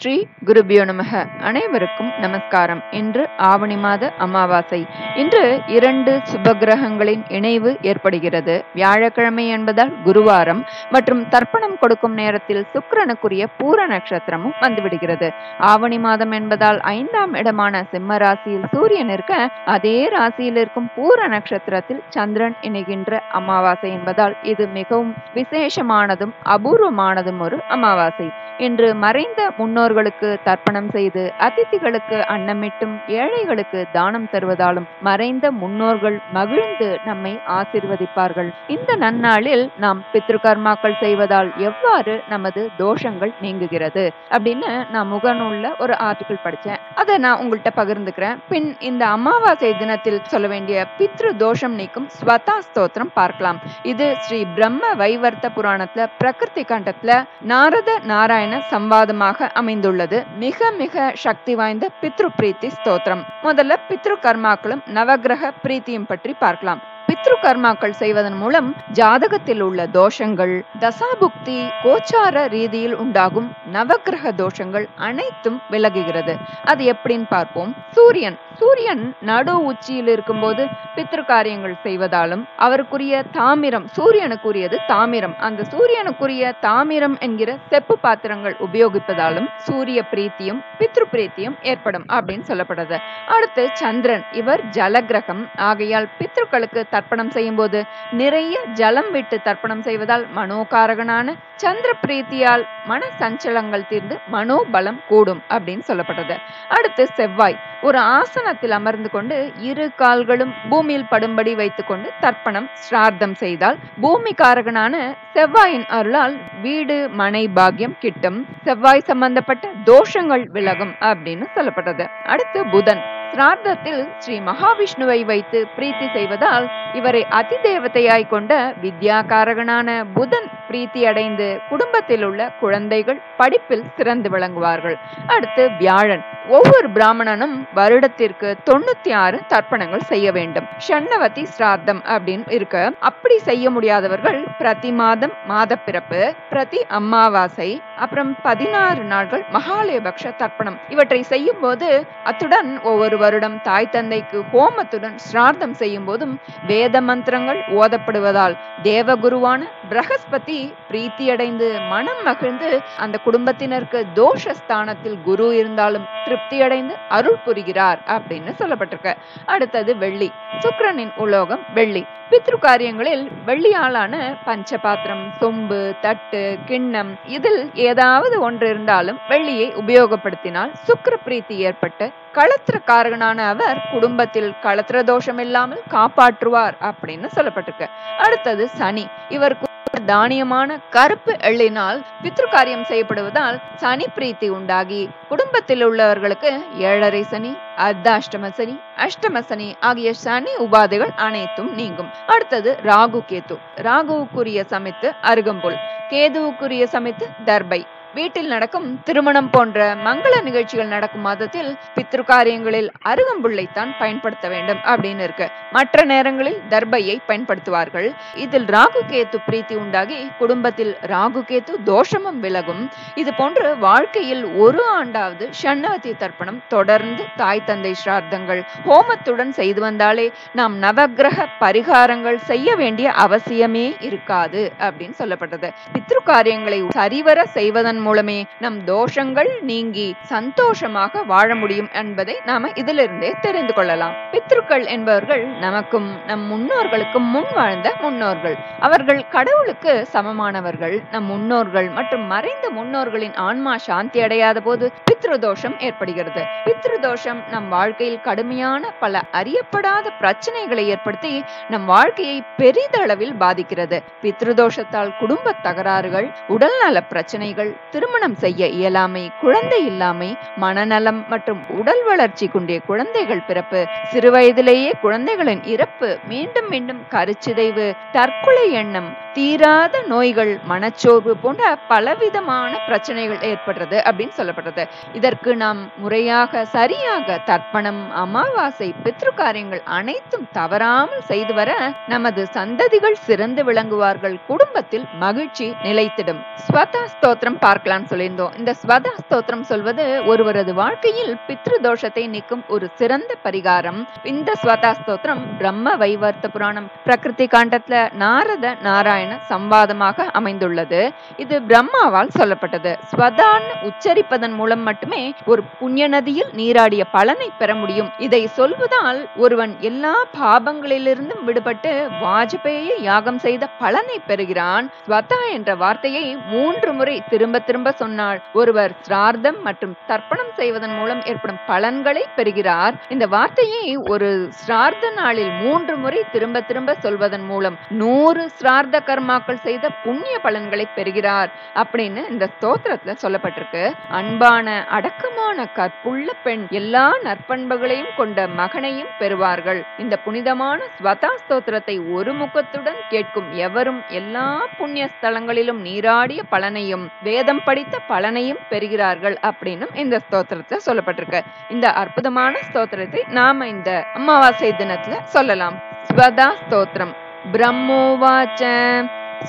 ஸ்ரீ குருபியோ நமக. அனைவருக்கும் நமஸ்காரம். இன்று ஆவணி மாத அமாவாசை. இன்று 2 சுபகிரகங்களின் இணைவு ஏற்படுகிறது. வியாழக்கிழமை என்பதால் குருவாரம் மற்றும் தர்ப்பணம் கொடுக்கும் நேரத்தில் சுக்கிரனுக்குரிய பூர நட்சத்திரமும் வந்துவிடுகிறது. ஆவணி மாதம் என்பதால் 5ஆம் இடமான சிம்ம ராசியில் சூரியன் இருக்க, அதே ராசியில் இருக்கும் பூர நட்சத்திரத்தில் சந்திரன் இணைகின்ற அமாவாசை என்பதால் இது மிகவும் விசேஷமானதும் அபூர்வமானதும் ஒரு அமாவாசை. இன்று மறைந்த முன்னோர்களுக்கு தர்ப்பணம் செய்து அதிதிகளுக்கு அன்னமிட்டும் ஏழைகளுக்கு தானம் தருவதாலும் மறைந்த முன்னோர்கள் மகிழ்ந்து நம்மை ஆசீர்வதிப்பார்கள். இந்த நன்னாளில் நாம் பித்ருகர்மாக்கள் செய்வதால் எவ்வாறு நமது தோஷங்கள் நீங்குகிறது அப்படின்னு நான் முகநூல்ல ஒரு ஆர்டிகிள் படிச்சேன். அதை நான் உங்கள்கிட்ட பகிர்ந்துக்கிறேன். பின் இந்த அமாவாசை தினத்தில் சொல்ல வேண்டிய பித்ரு தோஷம் நீக்கும் ஸ்வதா ஸ்தோத்திரம் பார்க்கலாம். இது ஸ்ரீ பிரம்ம வைவர்த்த புராணத்துல பிரகிருதி கண்டத்துல நாரத நாராயண சம்வாதமாக அமைந்துள்ளது. மிக மிக சக்தி வாய்ந்த பித்ரு பிரீத்தி ஸ்தோத்திரம். முதல்ல பித்ரு கர்மாக்களும் நவகிரக பிரீத்தியும் பற்றி பார்க்கலாம். பித்ரு கர்மாக்கள் செய்வதன் மூலம் ஜாதகத்தில் உள்ள தோஷங்கள், தசாபுக்தி, கோச்சார ரீதியில் உண்டாகும் நவகிரக தோஷங்கள் அனைத்தும் விலகுகிறது. அது எப்படின்னு பார்ப்போம். சூரியன் நடு உச்சியில் இருக்கும்போது பித்ரு காரியங்கள் செய்வதாலும் அவருக்குரிய தாமிரம், சூரியனுக்குரியது தாமிரம், அந்த சூரியனுக்குரிய தாமிரம் என்கிற செப்பு பாத்திரங்கள் உபயோகிப்பதாலும் சூரிய பிரீத்தியும் பித்ரு பிரீத்தியும் ஏற்படும் அப்படின்னு சொல்லப்படுது. அடுத்து சந்திரன், இவர் ஜலகிரகம் ஆகையால் பித்ருக்களுக்கு தர்ப்பணம் செய்யும் போது நிறைய ஜலம் விட்டு தர்ப்பணம் செய்வதால் மனோகாரகனான சந்திர பிரீத்தியால் மன சஞ்சலங்கள் தீர்ந்து மனோபலம் கூடும் அப்படின்னு சொல்லப்பட்டது. அடுத்து செவ்வாய், ஒரு ஆசனத்தில் அமர்ந்து கொண்டு 2 கால்களும் பூமியில் படும்படி வைத்துக் கொண்டு தர்ப்பணம் ஸ்ரார்த்தம் செய்தால் பூமிகாரகனான செவ்வாயின் அருளால் வீடு மனை பாக்கியம் கிட்டும், செவ்வாய் சம்பந்தப்பட்ட தோஷங்கள் விலகும் அப்படின்னு சொல்லப்பட்டது. அடுத்து புதன், ஸ்ரார்த்தத்தில் ஸ்ரீ மகாவிஷ்ணுவை வைத்து பிரீத்தி செய்வதால் இவரை அதிதேவதையாய் கொண்ட வித்யாகாரகனான புதன் பிரீத்தி அடைந்து குடும்பத்தில் உள்ள குழந்தைகள் படிப்பில் சிறந்து விளங்குவார்கள். அடுத்து வியாழன், ஒவ்வொரு பிராமணனும் வருடத்திற்கு 96 தர்ப்பணங்கள் செய்ய வேண்டும். ஷண்ணவதி ஸ்ரார்த்தம் அப்படின்னு இருக்கு. அப்படி செய்ய முடியாதவர்கள் பிரதி மாதம் மாத பிறப்பு, பிரதி அமாவாசை, அப்புறம் 16 நாட்கள் மகாலயபக்ஷ தர்ப்பணம் இவற்றை செய்யும் போது, அத்துடன் ஒவ்வொரு வருடம் தாய் தந்தைக்கு ஹோமத்துடன் ஸ்ரார்த்தம் செய்யும் போதும் வேத மந்திரங்கள் ஓதப்படுவதால் தேவகுருவான பிரகஸ்பதி பிரீத்தியடைந்து மனம் மகிழ்ந்து அந்த குடும்பத்தினருக்கு தோஷ ஸ்தானத்தில் குரு இருந்தாலும் திருப்தியடைந்து அருள் புரிகிறார் அப்படின்னு சொல்லப்பட்டிருக்கு. அடுத்தது வெள்ளி, சுக்கிரனின் உலோகம் வெள்ளி. பித்ரு காரியங்களில் வெள்ளியாலான பஞ்சபாத்திரம், சொம்பு, தட்டு, கிண்ணம் இதில் ஏதாவது ஒன்று இருந்தாலும் வெள்ளியை உபயோகப்படுத்தினால் சுக்கிர பிரீத்தி ஏற்பட்டு களத்திர காரகனான அவர் குடும்பத்தில் களத்திர தோஷம் இல்லாமல் காப்பாற்றுவார் அப்படின்னு சொல்லப்பட்டிருக்கு. அடுத்தது சனி, இவருக்கு தானியமான கருப்பு எள்ளினால் பித்ரு காரியம் செய்யப்படுவதால் சனி பிரீத்தி உண்டாகி குடும்பத்தில் உள்ளவர்களுக்கு 7.5 சனி, அர்த்தாஷ்டம சனி, அஷ்டம சனி ஆகிய சனி உபாதைகள் அனைத்தும் நீங்கும். அடுத்தது ராகு கேது, ராகுவுக்குரிய சமைத்து அருகம்புல், கேதுவுக்குரிய சமைத்து தர்பை. வீட்டில் நடக்கும் திருமணம் போன்ற மங்கள நிகழ்ச்சிகள் நடக்கும் மாதத்தில் பித்ரு காரியங்களில் அருகம்புல்லைத்தான் பயன்படுத்த வேண்டும் அப்படின்னு இருக்கு. மற்ற நேரங்களில் தர்பையை பயன்படுத்துவார்கள். இதில் ராகு கேத்து பிரீத்தி உண்டாகி குடும்பத்தில் ராகு கேத்து தோஷமும் விலகும். இது போன்று வாழ்க்கையில் 1 ஆண்டாவது ஷண்ணவதி தர்ப்பணம் தொடர்ந்து தாய் தந்தை ஸ்ரார்த்தங்கள் ஹோமத்துடன் செய்து வந்தாலே நாம் நவகிரக பரிகாரங்கள் செய்ய வேண்டிய அவசியமே இருக்காது அப்படின்னு சொல்லப்பட்டது. பித்ரு காரியங்களை சரிவர செய்வதன் மூலமே நம் தோஷங்கள் நீங்கி சந்தோஷமாக வாழ முடியும் என்பதை நாம இதிலிருந்தே தெரிந்து கொள்ளலாம். பித்ருக்கள் என்பவர்கள் நமக்கும் நம் முன்னோர்களுக்கும் முன் வாழ்ந்த முன்னோர்கள். அவர்கள் கடவுளுக்கு சமமானவர்கள். நம் முன்னோர்கள் மற்றும் மறைந்த முன்னோர்களின் ஆன்மா சாந்தி அடையாத போது பித்ரு தோஷம் ஏற்படுகிறது. பித்ரு தோஷம் நம் வாழ்க்கையில் கடுமையான பல அறியப்படாத பிரச்சனைகளை ஏற்படுத்தி நம் வாழ்க்கையை பெரிதளவில் பாதிக்கிறது. பித்ரு தோஷத்தால் குடும்ப தகராறுகள், உடல்நல பிரச்சனைகள், திருமணம் செய்ய இயலாமை, குழந்தை இல்லாமை, மனநலம் மற்றும் உடல் வளர்ச்சி குன்றிய குழந்தைகள் பிறப்பு, சிறுவயதிலேயே குழந்தைகளின் இறப்பு, மீண்டும் மீண்டும் கருச்சிதைவு, தற்கொலை எண்ணம், தீராத நோய்கள், மனச்சோர்வு போன்ற பலவிதமான பிரச்சனைகள் ஏற்படுறது அப்படின்னு சொல்லப்படுறது. இதற்கு நாம் முறையாக சரியாக தர்ப்பணம், அமாவாசை, பித்ரு காரியங்கள் அனைத்தும் தவறாமல் செய்து வர நமது சந்ததிகள் சிறந்து விளங்குவார்கள். குடும்பத்தில் மகிழ்ச்சி நிலைத்திடும். ஸ்வதா ஸ்தோத்திரம் பார்க்க பார்க்கலாம்னு சொல்லியிருந்தோம். இந்த ஸ்வதா ஸ்தோத்திரம் சொல்வது ஒருவரது வாழ்க்கையில் பித்ரு தோஷத்தை நீக்கும் ஒரு சிறந்த பரிகாரம். இந்த ஸ்வதா ஸ்தோத்திரம் பிரம்ம வைவர்த்த புராணம் பிரகிருதி காண்டத்துல நாரத நாராயண சம்வாதமாக அமைந்துள்ளது. இது பிரம்மாவால் சொல்லப்பட்டது. ஸ்வதான்னு உச்சரிப்பதன் மூலம் மட்டுமே ஒரு புண்ணிய நதியில் நீராடிய பலனை பெற முடியும். இதை சொல்வதால் ஒருவன் எல்லா பாபங்களிலிருந்தும் விடுபட்டு வாஜபேயை யாகம் செய்த பலனை பெறுகிறான். ஸ்வதா என்ற வார்த்தையை 3 முறை திரும்ப திரும்ப சொன்னால் ஒருவர் சிரார்த்தம் மற்றும் தர்ப்பணம் செய்வதன் மூலம் ஏற்படும் பலன்களை பெறுகிறார். இந்த வார்த்தையை ஒரு சிரார்த்த நாளில் 3 முறை திரும்ப திரும்ப சொல்வதன் மூலம் 100 சிரார்த்த கர்மாக்கள் செய்த புண்ணிய பலன்களை பெறுகிறார் அப்படின்னு இந்த ஸ்தோத்திரத்துல சொல்லப்பட்டிருக்கு. அன்பான அடக்கமான கற்புள்ள பெண் எல்லா நற்பண்புகளையும் கொண்ட மகனையும் பெறுவார்கள். இந்த புனிதமான ஸ்வதா ஸ்தோத்திரத்தை ஒரு முகத்துடன் கேட்கும் எவரும் எல்லா புண்ணிய ஸ்தலங்களிலும் நீராடிய பலனையும் வேதம் படித்த பலனையும் பெறுகிறார்கள் அப்படின்னு இந்த ஸ்தோத்திரத்துல சொல்லப்பட்டிருக்கு. இந்த அற்புதமான ஸ்தோத்திரத்தை நாம இந்த அமாவாசை தினத்துல சொல்லலாம். ஸ்வதா ஸ்தோத்திரம். பிரம்மோவாச்ச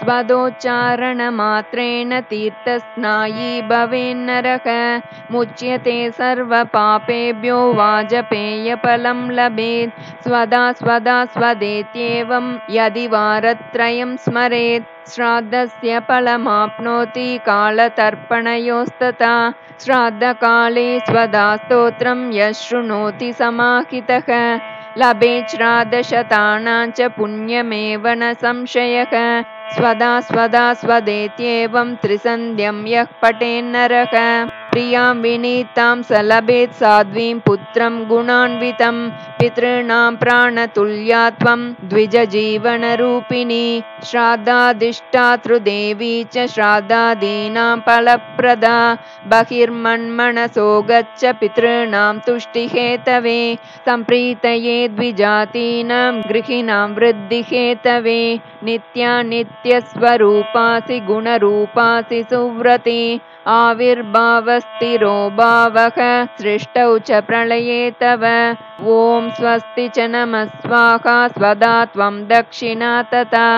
ஸ்வதோச்சாரண மாத்ரேண தீர்த்த ஸ்நாயி பவேன்னரக முச்யதே சர்வ பாபேப்யோ வாஜபேய பலம் லபேத் ஸ்வதா ஸ்வதா ஸ்வதேத்யேவம் யதி வாரத்ரயம் ஸ்மரேத் ஸ்ராத்தஸ்ய பலமாப்னோதி காலதர்ப்பணயோஸ்ததா ஸ்ராத்தகாலே ஸ்வதா ஸ்தோத்ரம் யஸ்ருணோதி சமாஹிதः லபேத் ஸ்ராத்தசதானாஞ்ச புண்ணியமேவ ந சம்சயः ஸ்வதா ஸ்வதா ஸ்வதேத்யேவம் த்ரிசந்தியம் யः படேன்னரக பிரியாம் வினீதாம் சலபேத் சாத்வீம் புத்ரம் குணான்விதம் பித்ருணாம் பிராணதுல்யாத்வம் த்விஜ ஜீவனரூபிணி ஸ்ராத்தாதிஷ்டாத்ருதேவி ச ஸ்ராத்தாதீனாம் பலப்ரதா பகிர்மன்மனசோ கச்ச பித்ருணாம் துஷ்டிஹேதவே சம்பிரீதயே த்விஜாதீனாம் கிருஹிணாம் விருத்திஹேதவே நித்யா நித்யஸ்வரூபாசி குணரூபாசி சுவ்ரதி ஆவிர்பாவஸ்திரோ பாவக சிருஷ்டௌ ச பிரளயே தவ ஓம் ஸ்வஸ்தி ச நமஸ்வாஹா ஸ்வதா த்வம் தக்ஷிணா ததா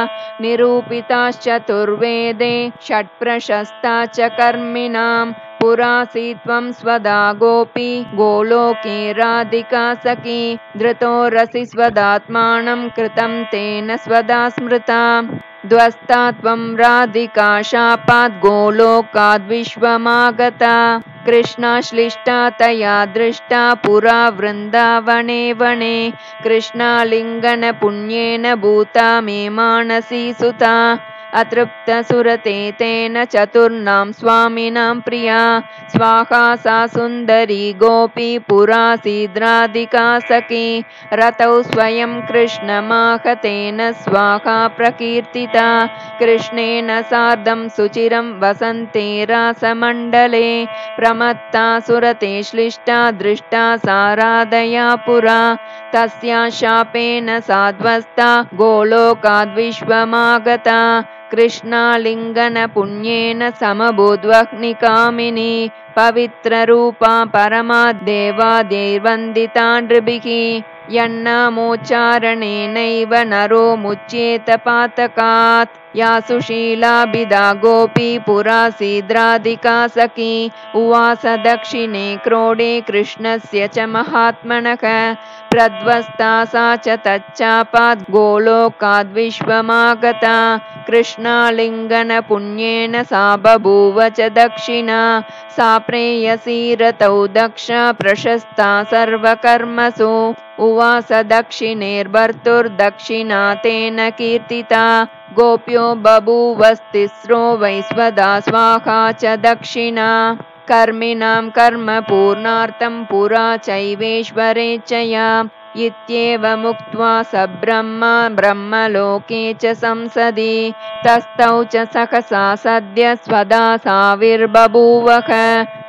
நிரூபிதாச்சதுர்வேதே ஷட்பிரசஸ்தா ச கர்மிணாம் புராசீத்வம் ஸ்வதா கோபி கோலோகே ராதிகா சகி திருதோ ரசி ஸ்வதாத்மானம் கிருதம் தேன ஸ்வதா ஸ்மிருதா த்வஸ்தாத்வம் ராதிகா ஷாபாத் கோலோகாத் விஸ்வமாகதா கிருஷ்ணாஸ்லிஷ்டா தயா திருஷ்டா புரா விருந்தாவனே வனே கிருஷ்ணாலிங்கன புண்யேன பூதா மே மானசி சுதா अतृप्त सुरते तेन चतुर्नां स्वामिनां प्रिया स्वाहा सा सुन्दरी गोपी पुरासीद्राधिका सखी रतौ स्वयं कृष्णमाहतेन स्वाहा प्रकीर्तिता कृष्णेन सार्धं सुचिरं वसन्ते रासमण्डले प्रमत्ता सुरते श्लिष्टा दृष्टा साराधया पुरा तस्या शापेन साध्वस्ता गोलोकाद्विश्वमागता कृष्णालिंगन पुण्येन समबोध्वग्निकामिनी पवित्ररूपा परमा देवादेर्वन्दिता नृभिः यन्नामोच्चारणेनैव नरो मुच्येत पातकात् या सुशीलाभिदा गोपी पुरासीद्राधिका सखी उवास दक्षिणे क्रोडे कृष्णस्य च महात्मनः प्रध्वस्ता सा च तच्चापात् गोलोकाद्विश्वमागता कृष्णालिंगन पुण्येन सा बभूव च दक्षिणा सा प्रेयसी रतौ दक्षा प्रशस्ता सर्वकर्मसु उवास दक्षिणेर्भर्तुर्दक्षिणा तेन कीर्तिता गोप्यो बभूवस्तिस्रो वै स्वदा स्वाहा च दक्षिणा कर्मिणां कर्म पूर्णार्थं पुरा चैवेश्वरेच्छया इत्येवमुक्त्वा स ब्रह्मा ब्रह्मलोके च संसदि तस्थौ च सहसा सद्य स्वदा साविर्बभूवः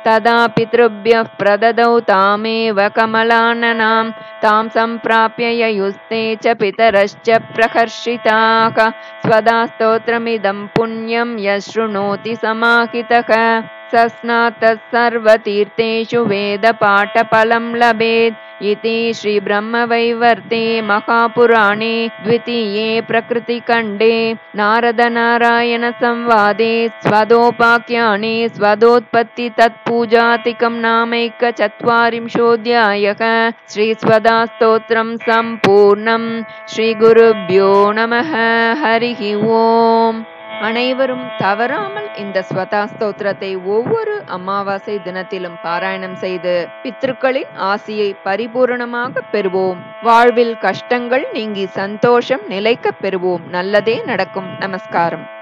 तदा पितृभ्यः प्रददौ तामेव कमलाननां तां सम्प्राप्य ययुस्ते च पितरश्च प्रहर्षिताः स्वदा स्तोत्रमिदं पुण्यं यः शृणोति समाहितः स सस्नातः सर्वतीर्थेषु वेदपाठफलं लभेत् इति श्रीब्रह्मवैवर्ते महापुराणे द्वितीये प्रकृतिखण्डे नारदनारायणसंवादे स्वदोपाख्याने स्वदोत्पत्ति तत्पूजातिकं नामैकचत्वारिंशोऽध्यायः। श्रीस्वदास्तोत्रं सम्पूर्णम्। श्रीगुरुभ्यो नमः। हरिः ओम्. அனைவரும் தவறாமல் இந்த ஸ்வதா ஸ்தோத்திரத்தை ஒவ்வொரு அமாவாசை தினத்திலும் பாராயணம் செய்து பித்ருக்களின் ஆசியை பரிபூரணமாக பெறுவோம். வாழ்வில் கஷ்டங்கள் நீங்கி சந்தோஷம் நிலைக்க பெறுவோம். நல்லதே நடக்கும். நமஸ்காரம்.